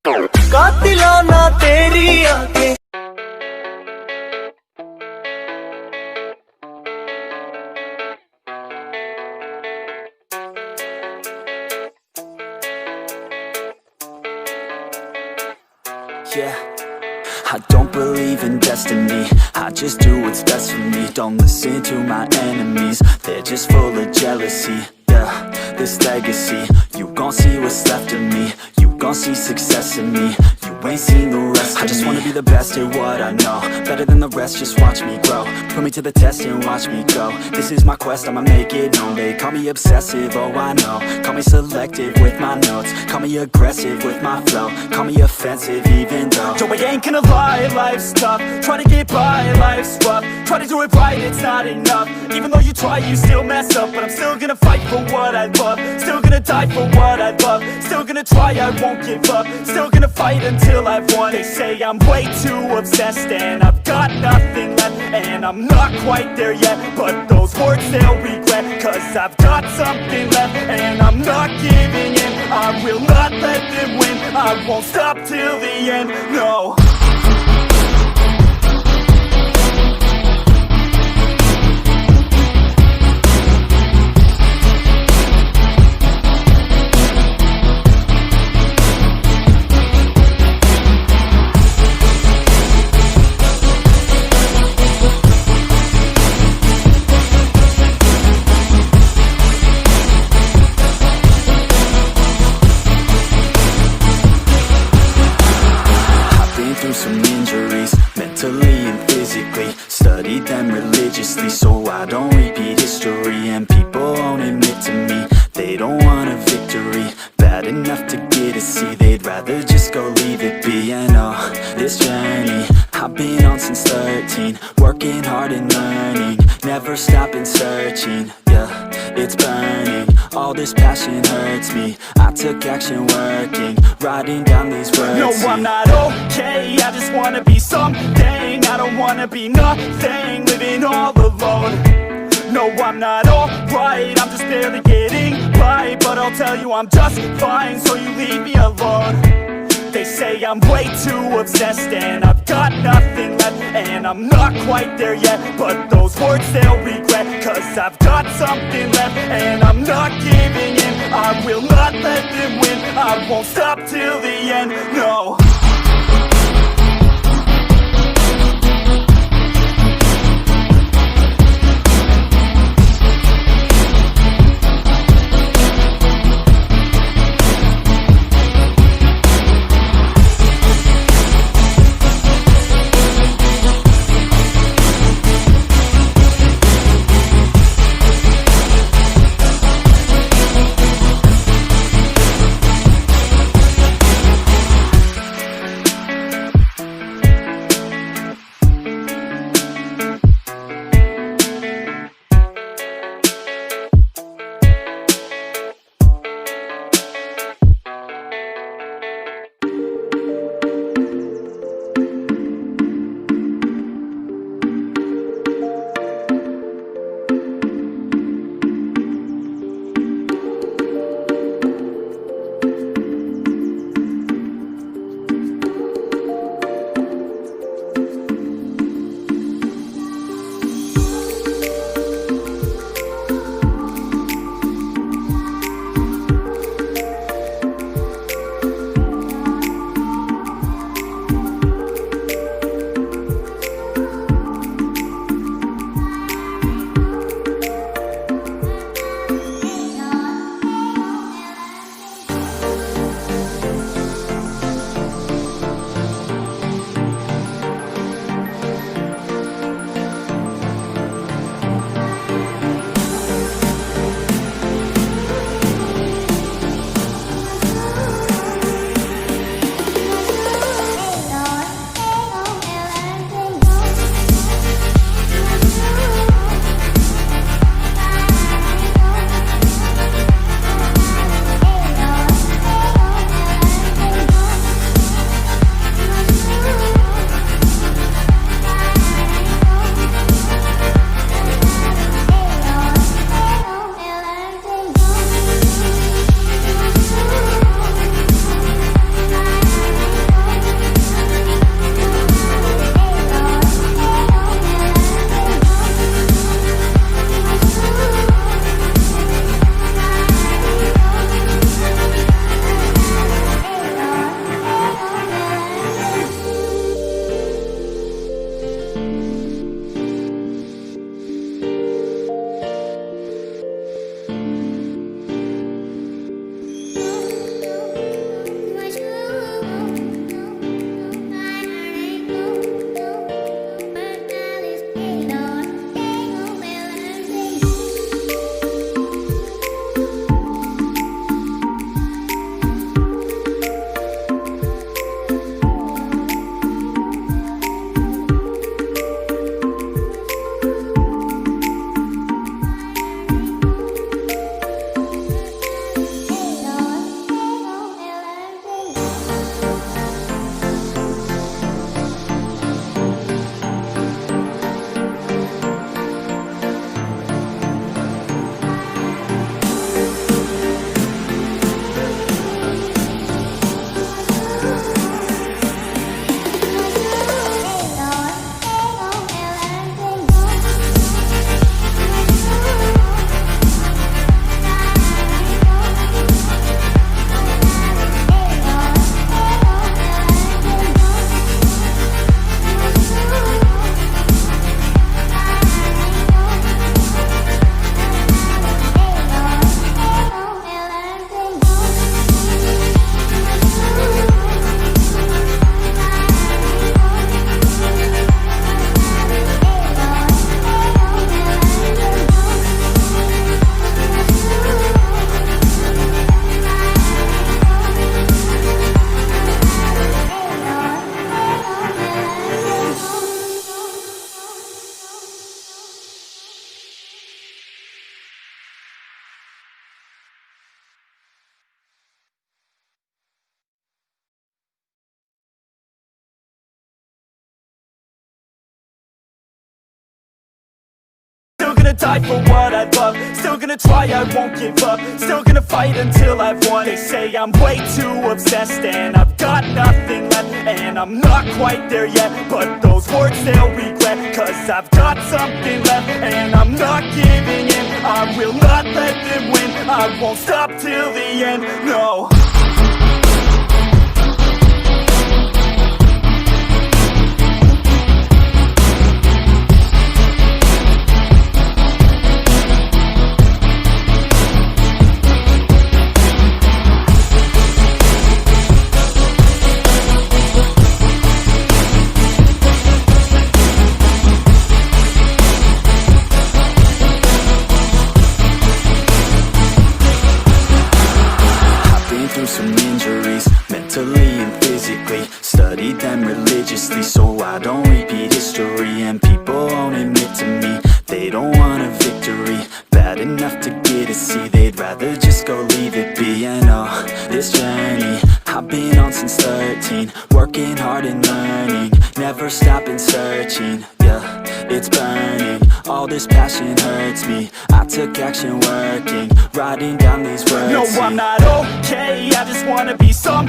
कातिला ना तेरी आंखें Yeah, I don't believe in destiny, I just do what's best for me. Don't listen to my enemies, they're just full of jealousy. Yeah, this legacy, you gon' see what's left of me. You gon' see success in me, you ain't seen the rest of me. I just wanna be the best at what I know, better than the rest, just watch me grow. Put me to the test and watch me go. This is my quest, I'ma make it known. They call me obsessive, oh I know. Call me selective with my notes, call me aggressive with my flow. Call me offensive even though Joe, I ain't gonna lie, life's tough. Try to get by, life's rough. Try to do it right, it's not enough. Even though you try, you still mess up. But I'm still gonna fight for what I love, still gonna die for what I love. Still gonna try, I won't give up. Still gonna fight until I've won. They say I'm way too obsessed and I've got nothing left, and I'm not quite there yet, but those words they'll regret. Cause I've got something left and I'm not giving in. I will not let them win, I won't stop till the end, no. Some injuries, mentally and physically. Studied them religiously so I don't repeat history. And people won't admit to me they don't want a victory bad enough to get a C. They'd rather just go leave it be. And oh, this journey I've been on since 13, working hard and learning, never stopping searching. Yeah, it's burning, all this passion hurts me. I took action working, writing down these words. No, I'm not okay, I just wanna be something. I don't wanna be nothing, living all alone. No, I'm not alright, I'm just barely getting by. But I'll tell you I'm just fine, so you leave me alone. They say I'm way too obsessed and I've got nothing left, and I'm not quite there yet, but those words they'll regret. Cause I've got something left and I'm not giving in. I will not let them win, I won't stop till the end, no. gonna die for what I love, still gonna try, I won't give up, still gonna fight until I've won. They say I'm way too obsessed and I've got nothing left, and I'm not quite there yet, but those words they'll regret, cause I've got something left and I'm not giving in. I will not let them win, I won't stop till the end, no. Through some injuries, mentally and physically, studied them religiously so I don't repeat history. And people won't admit to me they don't want a victory bad enough to get a C, they'd rather just go leave it be. And oh, this journey I've been on since 13, working hard and learning, never stopping searching. Yeah, it's burning, all this passion hurts me. I took action working, writing down these words. No, I'm not okay, I just wanna be some